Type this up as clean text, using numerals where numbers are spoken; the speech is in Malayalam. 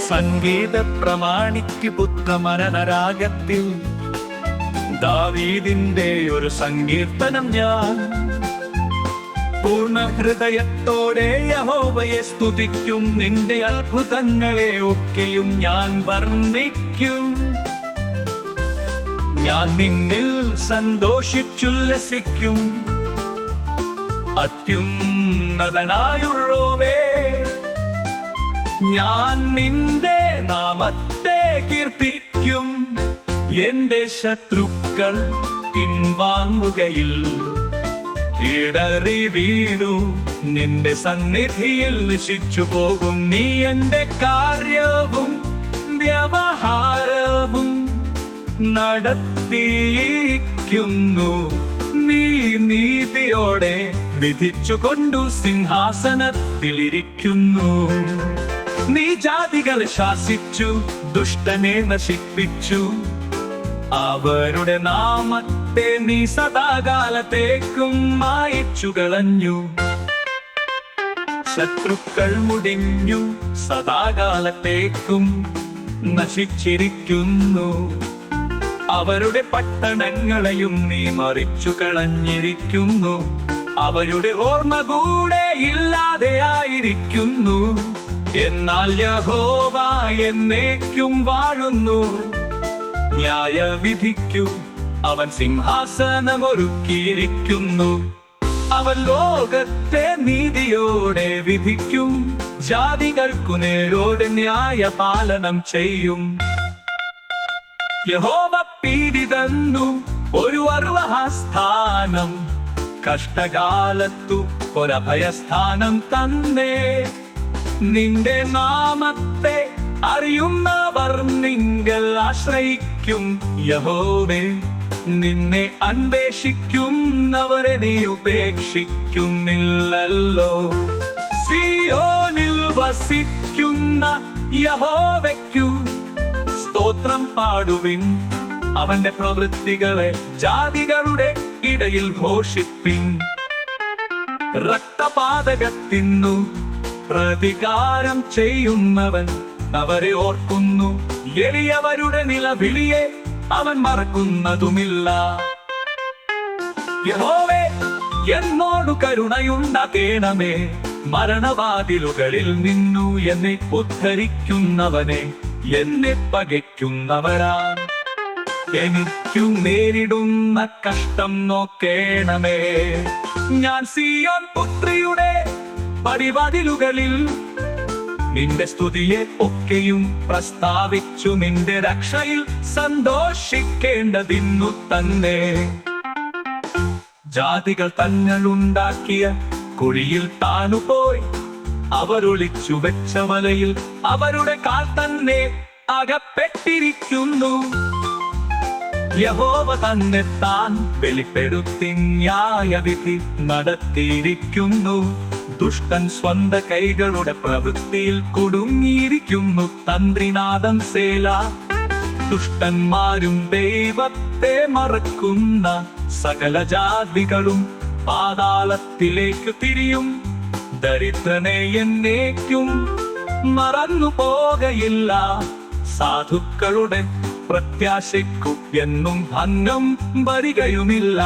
സംഗീത പ്രമാണിക്ക് പുത്രമനരാഗത്തിൽ ദാവീദിന്റെ ഒരു സങ്കീർത്തനം ഞാൻ. പൂർണ്ണ ഹൃദയത്തോടെ യഹോവയെ സ്തുതിക്കും, നിന്റെ അത്ഭുതങ്ങളെ ഒക്കെയും ഞാൻ വർണ്ണിക്കും. ഞാൻ നിന്നിൽ സന്തോഷിച്ചുല്ലസിക്കും. അത്യുന്നതനായുള്ളോവേ, ഞാൻ നിന്റെ നാമത്തെ കീർത്തിക്കും. എന്റെ ശത്രുക്കൾ പിൻവാങ്ങുകയിൽ ഇടറി വീണു, നിന്റെ സന്നിധിയിൽ നശിച്ചു പോകും. നീ എന്റെ കാര്യവും വ്യവഹാരവും നടത്തിയിരിക്കുന്നു. നീ നീതിയോടെ വിധിച്ചുകൊണ്ടു സിംഹാസനത്തിലിരിക്കുന്നു. നീ ജാതികളെ ശാസിച്ചു, ദുഷ്ടനെ നശിപ്പിച്ചു. അവരുടെ നാമത്തെ നീ സദാകാലത്തേക്കും മായിച്ചു കളഞ്ഞു. ശത്രുക്കൾ മുടിഞ്ഞു, സദാകാലത്തേക്കും നശിച്ചിരിക്കുന്നു. അവരുടെ പട്ടണങ്ങളെയും നീ മറിച്ചു കളഞ്ഞിരിക്കുന്നു. അവരുടെ ഓർമ്മ കൂടെ ഇല്ലാതെയായിരിക്കുന്നു. എന്നാൽ യഹോവ എന്നേക്കും വാഴുന്നു. ന്യായവിധിക്കു അവൻ സിംഹാസനമൊരുക്കിയിരിക്കുന്നു. അവൻ ലോകത്തെ നീതിയോടെ വിധിക്കും. ജാതികൾക്കു നേരോടെ ന്യായപാലനം ചെയ്യും. യഹോവ പീഡിതന്നു ഒരു അർവഹസ്ഥാനം, കഷ്ടകാലത്തു ഒരഭയസ്ഥാനം തന്നെ. നിന്റെ നാമത്തെ അറിയുന്നവർ നിങ്ങൾ ആശ്രയിക്കും. യഹോവേ, നിന്നെ അന്വേഷിക്കുന്നവരെ നീ ഉപേക്ഷിക്കുന്നില്ലല്ലോ. സിയോനിൽ വസിക്കുന്ന യഹോവയ്ക്കു സ്തോത്രം പാടുവിൻ. അവന്റെ പ്രവൃത്തികളെ ജാതികളുടെ ഇടയിൽ ഘോഷിപ്പിൻ. രക്തപാതകത്തിനു പ്രതികാരം ചെയ്യുന്നവൻ അവരെ ഓർക്കുന്നു. എളിയവരുടെ നിലവിളിയെ അവൻ മറക്കുന്നതുമില്ല. യഹോവേ, എന്നോടു കരുണയുണ്ടാകേണമേ. മരണവാതിലുകളിൽ നിന്നു എന്നെ ഉദ്ധരിക്കുന്നവനെ എന്നെ പകയ്ക്കുന്നവരാ. എനിക്കു നേരിടുന്ന കഷ്ടം നോക്കേണമേ. ഞാൻ സിയോൻ പുത്രിയുടെ പടിവാതിലുകളിൽ നിന്റെ സ്തുതിയെ ഒക്കെയും പ്രസ്താവിച്ചു. നിന്റെ രക്ഷയിൽ സന്തോഷിക്കേണ്ടതിന്നു തന്നെ. ജാതികൾ തങ്ങളുണ്ടാക്കിയ കുഴിയിൽ താനുപോയി, അവരൊളിച്ചു വെച്ച വലയിൽ അവരുടെ കാൽ തന്നെ അകപ്പെട്ടിരിക്കുന്നു. യഹോവ തന്നെ താൻ വെളിപ്പെടുത്തി ന്യായവിധി നടത്തിയിരിക്കുന്നു. ദുഷ്ടൻ സ്വന്ത കൈകളുടെ പ്രവൃത്തിയിൽ കുടുങ്ങിയിരിക്കുന്നു. തന്ത്രിനാഥൻ സേല. ദുഷ്ടന്മാരും ദൈവത്തെ മറക്കുന്ന സകല ജാതികളും പാതാളത്തിലേക്ക് തിരിയും. ദരിദ്രനെ എന്നേക്കും മറന്നു പോകയില്ല. സാധുക്കളുടെ പ്രത്യാശയ്ക്കു എന്നും ഭംഗം വരികയുമില്ല.